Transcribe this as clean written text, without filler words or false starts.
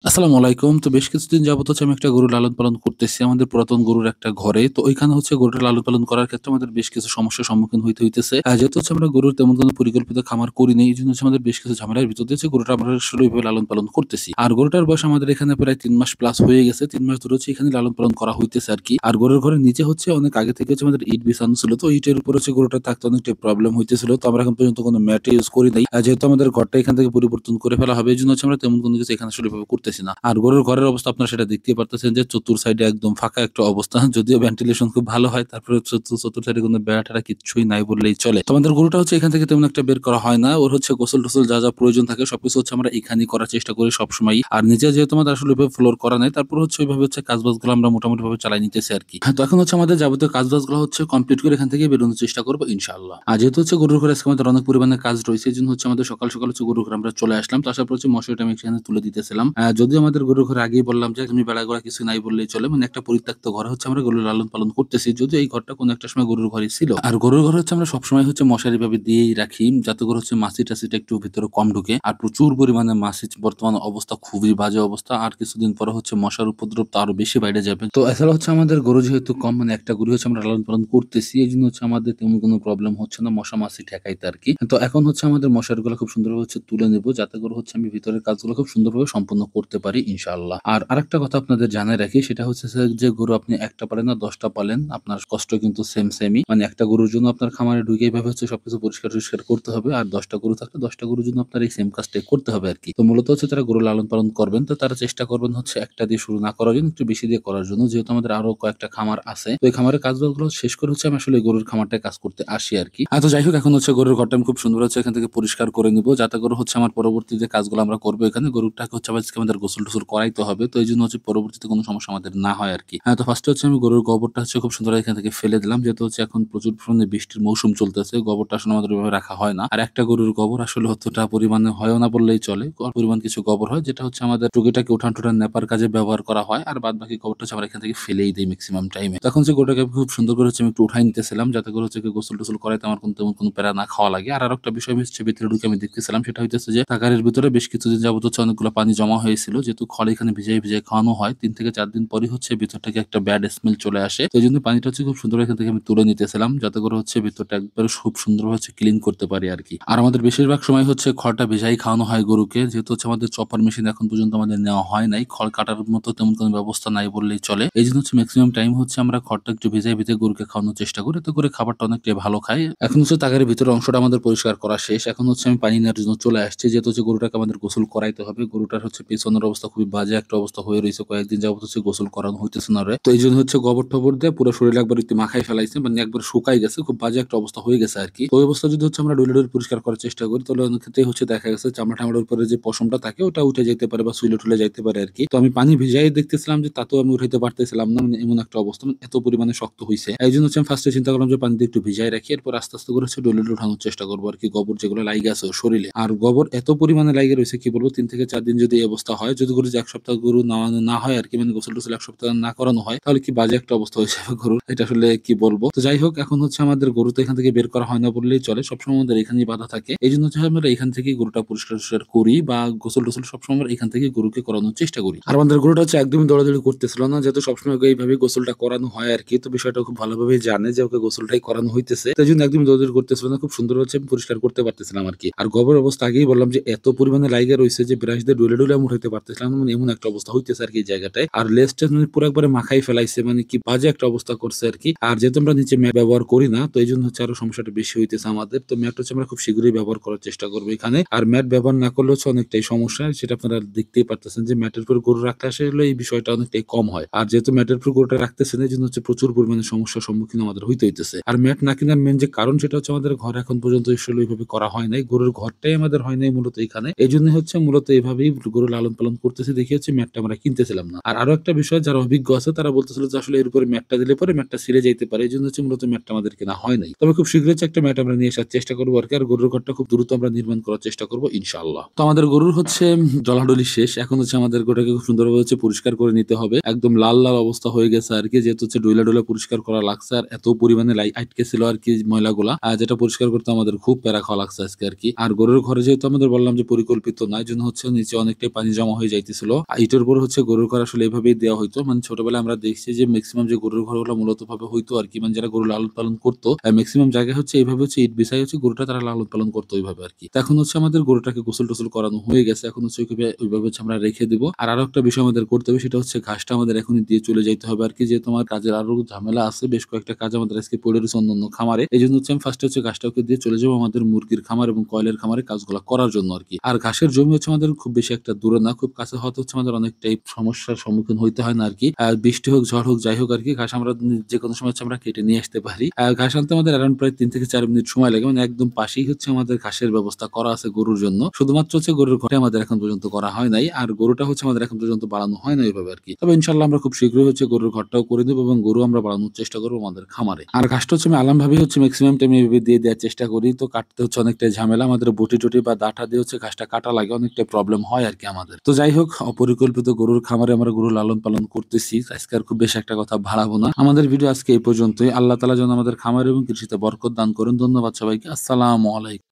আসসালামু আলাইকুম। তো বেশ কিছুদিন যাবত হচ্ছে আমি একটা গরু লালন পালন করতেছি। আমাদের পুরাতন গরুর একটা ঘরে। তো ওইখানে হচ্ছে গরুটা লালন পালন করার ক্ষেত্রে আমাদের বেশ কিছু সমস্যার সম্মুখীন হইতে হইতেছে। যেহেতু হচ্ছে আমরা গরুর তেমন কোনো পরিকল্পিত খামার করি নাই। এজন্য হচ্ছে আমাদের বেশ কিছু ঝামেলার ভিতর দিয়ে হচ্ছে গরুটা আমরা আসলে ওইভাবে লালন পালন করতেছি। আর গরুটার বয়স আমাদের এখানে প্রায় ৩ মাস প্লাস হয়ে গেছে। ৩ মাস ধরে হচ্ছে এখানে লালন পালন করা হইতেছে আরকি। আর গরুর ঘরের নিচে হচ্ছে অনেক আগে থেকে হচ্ছে আমাদের ইট বিছানো ছিল। তো ইটের উপর হচ্ছে গরুটা থাকতে অনেকটাই প্রবলেম হইতেছিল। তো আমরা এখন পর্যন্ত কোনো ম্যাট ইউজ করি নাই। যেহেতু আমাদের ঘরটা এখান থেকে পরিবর্তন করে ফেলা হবে। এজন্য হচ্ছে আমরা তেমন কোনো কিছু এখানে আসলে এভাবে করতেছি না। আর গরুর ঘরের অবস্থা আপনারা সেটা দেখতেই পারতেছেন যে চতুর সাইডে একদম ফাঁকা একটা অবস্থা। যদিও ভেন্টিলেশন খুব ভালো হয়। তারপরে চতুর সাইডে কোনো বেড়া-টেরা কিচ্ছুই নাই বললেই চলে। তো আমাদের গরুটা হচ্ছে এখান থেকে তেমন একটা বের করা হয় না। ওর হচ্ছে গোসল-টোসল যা প্রয়োজন থাকে সবকিছু হচ্ছে আমরা এখানেই করার চেষ্টা করি সবসময়ই। আর নিচে যেহেতু আমাদের আসলে ওইভাবে ফ্লোর করা নাই, তারপর হচ্ছে ওইভাবে হচ্ছে কাজবাজগুলো আমরা মোটামুটিভাবে চালাই নিতেছি আরকি। হ্যাঁ, তো এখন হচ্ছে আমাদের যাবতীয় কাজবাজগুলো হচ্ছে কমপ্লিট করে এখান থেকে বেরোনোর চেষ্টা করব ইনশাআল্লাহ। আর যেহেতু হচ্ছে গরুর ঘরে আজকে আমাদের অনেক পরিমাণে কাজ রয়েছে, এজন্য হচ্ছে আমাদের সকাল হচ্ছে গরুর ঘরে আমরা চলে আসলাম। তো আসার পর হচ্ছে মশারিটা আমি এখানে তুলে দিতেছিলাম। যদিও আমাদের গরুর ঘরে আগেই বললাম যে এমনি বেড়া-গোড়া কিছু নাই বললেই চলে। মানে একটা পরিত্যক্ত ঘরে হচ্ছে আমরা গরু লালন পালন করতেছি। যদিও এই ঘরটা কোনো একটা সময় গরুর ঘরই ছিল। আর গরুর ঘরে হচ্ছে আমরা সবসময় হচ্ছে মশারি এভাবে দিয়েই রাখি। যাতে করে হচ্ছে মাছি-টাছিটা একটু ভিতরে কম ঢুকে। আর প্রচুর পরিমাণে মাছি বর্তমান অবস্থা খুবই বাজে অবস্থা। আর কিছুদিন পরে হচ্ছে মশার উপদ্রব তো আরো বেশি বাইরে যাবে। তো এছাড়া হচ্ছে আমাদের গরু যেহেতু কম মানে একটা গরু হচ্ছে আমরা লালন পালন করতেছি। এজন্য হচ্ছে আমাদের তেমন কোনো প্রবলেম হচ্ছে না মশা-মাছি ঠেকাইতে আরকি। তো এখন হচ্ছে আমাদের মশারিগুলো খুব সুন্দরভাবে হচ্ছে তুলে নেব। যাতে করে হচ্ছে আমি ভিতরের কাজগুলো খুব সুন্দরভাবে সম্পন্ন করতে পারি ইনশাআল্লাহ। আর আরেকটা কথা আপনাদের জানায় রাখি সেটা হচ্ছে যে গরু আপনি একটা পালেন না ১০ টা পালেন, আপনার কষ্ট কিন্তু সেমই। মানে একটা গরুর জন্য আপনার খামারে ঢুকে এভাবে হচ্ছে সবকিছু পরিষ্কার-টরিষ্কার করতে হবে। আর ১০ টা গরু থাকলে ১০ টা গরুর জন্য আপনার এই সেম কাজটাই করতে হবে আরকি। তো মূলত হচ্ছে যারা গরু লালন পালন করবেন তো তারা চেষ্টা করবেন হচ্ছে একটা দিয়ে শুরু না করার জন্য একটু বেশি দিয়ে করার জন্য। যেহেতু আমাদের আরো কয়েকটা খামার আছে। তো এই খামারের কাজগুলো শেষ করে হচ্ছে আমি আসলে এই গরুর খামারটায় কাজ করতে আসি আরকি। তো যাই হোক এখন হচ্ছে গরুর ঘরটা আমি খুব সুন্দর হচ্ছে এখান থেকে পরিষ্কার করে নিব। যাতে করে হচ্ছে আমার পরবর্তী যে কাজগুলো আমরা করব এখানে গরুটাকে হচ্ছে আজকে আমাদের গোসল-টোসল করাইতে হবে। তো এইজন্য হচ্ছে পরবর্তীতে কোনো সমস্যা আমাদের না হয় আরকি। তো ফার্স্ট এ হচ্ছে আমি গরুর গোবরটা হচ্ছে খুব সুন্দর এখান থেকে ফেলে দিলাম। যেহেতু হচ্ছে এখন প্রচুর পরিমাণে বৃষ্টির মৌসুম চলতেছে। গোবরটা আসলে আমাদের ওইভাবে রাখা হয় না। আর একটা গরুর গোবর আসলে অতটা পরিমাণে হয়ও না বললেই চলে। পরিমাণ কিছু গোবর হয় যেটা হচ্ছে আমাদের টুকিটাকি উঠান-টুঠান নেপার কাজে ব্যবহার করা হয়। আর বাদবাকি গোবরটা হচ্ছে আমরা এখান থেকে ফেলেই দেই মেক্সিমাম টাইমে। তখন যে গরুটাকে খুব সুন্দর করে হচ্ছে আমি একটু উঠায় নিতেছিলাম যাতে করে হচ্ছে গোসল-টোসল করাইতে আমার তেমন কোনো প্যারা না খাওয়া লাগে। আর আরেকটা বিষয় আমি হচ্ছে ভিতরে ঢুকে আমি দেখতেছিলাম সেটা হইতেছে যে টাকারের ভিতরে বেশ কিছুদিন যাবত হচ্ছে অনেকগুলো পানি জমা হয়েছিল। যেহেতু খড় এখানে ভিজায় খাওয়ানো হয় ৩ থেকে ৪ দিন পরই হচ্ছে ভিতর থেকে একটা ব্যাড স্মেল চলে আসে। তো এইজন্য পানিটা হচ্ছে খুব সুন্দর এখান থেকে আমি তুলে নিতেছিলাম যাতে করে হচ্ছে ভিতরটা একবারে খুব সুন্দরভাবে হচ্ছে ক্লিন করতে পারি আরকি। আর আমাদের বেশিরভাগ সময় হচ্ছে খড়টা ভেজাই খাওয়ানো হয় গরুকে। যেহেতু হচ্ছে আমাদের চপার মেশিন এখন পর্যন্ত আমাদের নেওয়া হয় নাই। খড় কাটার মতো তেমন কোনো ব্যবস্থা নাই বললেই চলে। এইজন্য হচ্ছে মেক্সিমাম টাইম হচ্ছে আমরা খড়টা একটু ভিজায় গরুকে খাওয়ানোর চেষ্টা করি। এতে করে খাবারটা অনেকটাই ভালো খায়। এখন হচ্ছে তাগারের ভিতরের অংশটা আমাদের পরিষ্কার করা শেষ। এখন হচ্ছে আমি পানি নেওয়ার জন্য চলে আসছি। যেহেতু হচ্ছে গরুটাকে আমাদের গোসল করাইতে হবে। গরুটার হচ্ছে পেছনের অবস্থা খুবই বাজে একটা অবস্থা হয়ে রইছে। কয়েকদিন যাবত হচ্ছে গোসল করানো হইতেছে না ওরে। তো এইজন্য হচ্ছে গোবর-টোবর দিয়ে পুরো শরীরে একবার একটু মাখায় ফেলাইছে। মানে একবার শুকাই গেছে। খুব বাজে একটা অবস্থা হয়ে গেছে আরকি। তো ওই অবস্থা যদি হচ্ছে আমরা ডইলে পরিষ্কার করার চেষ্টা করি তাহলে অনেক ক্ষেত্রেই হচ্ছে দেখা গেছে চামড়া-টামড়ার উপরে যে পশমটা থাকে ওটা উঠে যাইতে পারে বা চুইলে-টুইলে যাইতে পারে আরকি। তো আমি পানি ভিজাই দেখতেছিলাম যে তাতেও আমি উঠাইতে পারতেছিলাম না। মানে এমন একটা অবস্থা মানে এত পরিমাণে শক্ত হইছে। এইজন্য হচ্ছে আমি ফার্স্টে চিন্তা করলাম যে পানি দিয়ে একটু ভিজায় রাখি। এরপর আস্তে করে হচ্ছে ডইলে উঠানোর চেষ্টা করব আরকি গোবর যেগুলো লাইগা আছে ওর শরীরে। আর গোবর এত পরিমাণে লাইগা রইছে কি বলব ৩ থেকে ৪ দিন যদি এই অবস্থা হয়, যদি গরু যে ১ সপ্তাহ গরু নাওয়ানো না হয় আরকি মানে গোসল-টোসল ১ সপ্তাহ না করানো হয় তাহলে কি বাজে একটা অবস্থা হয়ে যাবে গরুর। এটা আসলে কি বলব। তো যাই হোক এখন হচ্ছে আমাদের গরু তো এখান থেকে বের করা হয় না বললেই চলে। সবসময় আমাদের এখানেই বাঁধা থাকে। এইজন্য হচ্ছে আমরা এখান থেকেই গরুটা পরিষ্কার-টরিষ্কার করি বা গোসল-টোসল সবসময় আমরা এখান থেকেই গরুকে করানোর চেষ্টা করি। আর আমাদের গরুটা হচ্ছে একদমই দৌড়াদৌড়ি করতেছিল না। যেহেতু সবসময় ওকে এইভাবেই গোসলটা করানো হয় আরকি। তো বিষয়টা খুব ভালোভাবেই জানে যে ওকে গোসলটাই করানো হইতেছে। তো এইজন্য একদমই দৌড়াদৌড়ি করতেছিল না। খুব সুন্দর হচ্ছে আমি পরিষ্কার করতে পারতেছিলাম আরকি। আর গোবরের অবস্থা আগেই বললাম যে এত পরিমাণে লাইগা রইছে যে ব্রাশ দিয়ে ডলে আমি উঠাইতে পারতেছিলাম না। মানে এমন একটা অবস্থা হইতেছে আরকি এই জায়গাটায়। আর লেজটা মানে পুরো একবারে মাখাই ফেলাইছে। মানে কি বাজে একটা অবস্থা করছে আরকি। আর যেহেতু আমরা নিচে ম্যাট ব্যবহার করি না তো এইজন্য হচ্ছে আরো সমস্যাটা বেশি হইতেছে আমাদের। তো ম্যাট হচ্ছে আমরা খুব শীঘ্রই ব্যবহার করার চেষ্টা করব এখানে। আর ম্যাট ব্যবহার না করলে হচ্ছে অনেকটাই সমস্যা। সেটা আপনারা দেখতেই পারতেছেন যে ম্যাটের উপর গরু রাখলে আসলে এই বিষয়টা অনেকটাই কম হয়। আর যেহেতু ম্যাটের উপর গরুটা রাখতেছেন এজন্য হচ্ছে প্রচুর পরিমাণে সমস্যার সম্মুখীন আমাদের হইতে হইতেছে। আর ম্যাট না কেনার মেইন যে কারণ সেটা হচ্ছে আমাদের ঘর এখন পর্যন্ত আসলে ওইভাবে করা হয় নাই। গরুর ঘরটাই আমাদের হয় নাই মূলত এখানে। এজন্যই হচ্ছে মূলত এভাবেই গরু লালন পালন করতেছি দেখে হচ্ছে ম্যাটটা আমরা কিনতেছিলাম না। আর আরো একটা বিষয় যারা অভিজ্ঞ আছে তারা বলতেছিল যে আসলে এর উপরে ম্যাটটা দিলে পরে ম্যাটটা ছিঁড়ে যাইতে পারে। এজন্য হচ্ছে মূলত ম্যাটটা আমাদের কেনা হয় নাই। তবে খুব শীঘ্রই হচ্ছে একটা ম্যাট আমরা নিয়ে আসার চেষ্টা করব আরকি। আর গরুর ঘরটা খুব দ্রুত আমরা নির্মাণ করার চেষ্টা করব ইনশাআল্লাহ। তো আমাদের গরুর হচ্ছে ডলাডলি শেষ। এখন হচ্ছে আমাদের গরুটাকে খুব সুন্দরভাবে হচ্ছে পরিষ্কার করে নিতে হবে। একদম লাল অবস্থা হয়ে গেছে আরকি। যেহেতু হচ্ছে ডইলা পরিষ্কার করা লাগছে। আর এত পরিমাণে আটকে ছিল আরকি ময়লাগুলা। যেটা পরিষ্কার করতে আমাদের খুব প্যারা খাওয়া লাগছে আজকে আরকি। আর গরুর ঘরে যেহেতু আমাদের বললাম যে পরিকল্পিত না, এজন্য হচ্ছে নিচে অনেকটাই পানি জমা জমা হয়ে যাইতেছিল। এটার উপর হচ্ছে গরুর ঘর আসলে এভাবেই দেওয়া হইতো। মানে ছোটবেলায় আমরা দেখছি যে মেক্সিমাম যে গরুর ঘরগুলো মূলত ভাবে হইতো আরকি। মানে যারা গরু লালন পালন করতো মেক্সিমাম জায়গায় হচ্ছে এইভাবে হচ্ছে ইট বিছাই হচ্ছে গরুটা তারা লালন পালন করতো ওইভাবে আরকি। তো এখন হচ্ছে আমাদের গরুটাকে গোসল-টোসল করানো হয়ে গেছে। এখন হচ্ছে ওইভাবে হচ্ছে আমরা রেখে দিব। আর আরো একটা বিষয় আমাদের করতে হবে সেটা হচ্ছে ঘাসটা আমাদের এখনই দিয়ে চলে যাইতে হবে আরকি। যেহেতু আমার কাজের আরো ঝামেলা আছে। বেশ কয়েকটা কাজ আমাদের আজকে পড়ে রয়েছে অন্যান্য খামারে। এজন্য হচ্ছে আমি ফার্স্টে হচ্ছে ঘাসটা ওকে দিয়ে চলে যাবো আমাদের মুরগির খামার এবং কয়লের খামারে কাজগুলা করার জন্য আরকি। আর ঘাসের জমি হচ্ছে আমাদের খুব বেশি একটা দূরে না, খুব কাছে হওয়াতে হচ্ছে আমাদের অনেকটাই সমস্যার সম্মুখীন হইতে হয় না আরকি। বৃষ্টি হোক, ঝড় হোক, যাই হোক আরকি ঘাস আমরা যেকোনো সময় হচ্ছে আমরা কেটে নিয়ে আসতে পারি। ঘাস আনতে আমাদের অ্যারাউন্ড প্রায় ৩ থেকে ৪ মিনিট সময় লাগে। মানে একদম পাশেই হচ্ছে আমাদের ঘাসের ব্যবস্থা করা আছে গরুর জন্য। শুধুমাত্র হচ্ছে গরুর ঘরটা আমাদের এখন পর্যন্ত করা হয় নাই। আর গরুটা হচ্ছে আমাদের এখন পর্যন্ত বাড়ানো হয় না ওইভাবে আরকি। তবে ইনশাআল্লাহ আমরা খুব শীঘ্রই হচ্ছে গরুর ঘরটাও করে দেব এবং গরু আমরা বাড়ানোর চেষ্টা করব আমাদের খামারে। আর ঘাসটা হচ্ছে আমি আলামভাবেই হচ্ছে মেক্সিমাম টাইম এভাবে দিয়ে দেওয়ার চেষ্টা করি। তো কাটতে হচ্ছে অনেকটাই ঝামেলা। আমাদের বটি-টটি বা দাটা দিয়ে হচ্ছে ঘাসটা কাটা লাগে। অনেকটাই প্রবলেম হয় আরকি আমাদের। তো যাই হোক, অপরিকল্পিত গরুর খামারে আমরা গরু লালন পালন করতেছি। আজকে আর খুব বেশি একটা কথা বাড়াবো না। আমাদের ভিডিও আজকে এই পর্যন্তই। আল্লাহ তাআলা যেন আমাদের খামার এবং কৃষিতে বরকত দান করুন। ধন্যবাদ সবাইকে। আসসালামু আলাইকুম।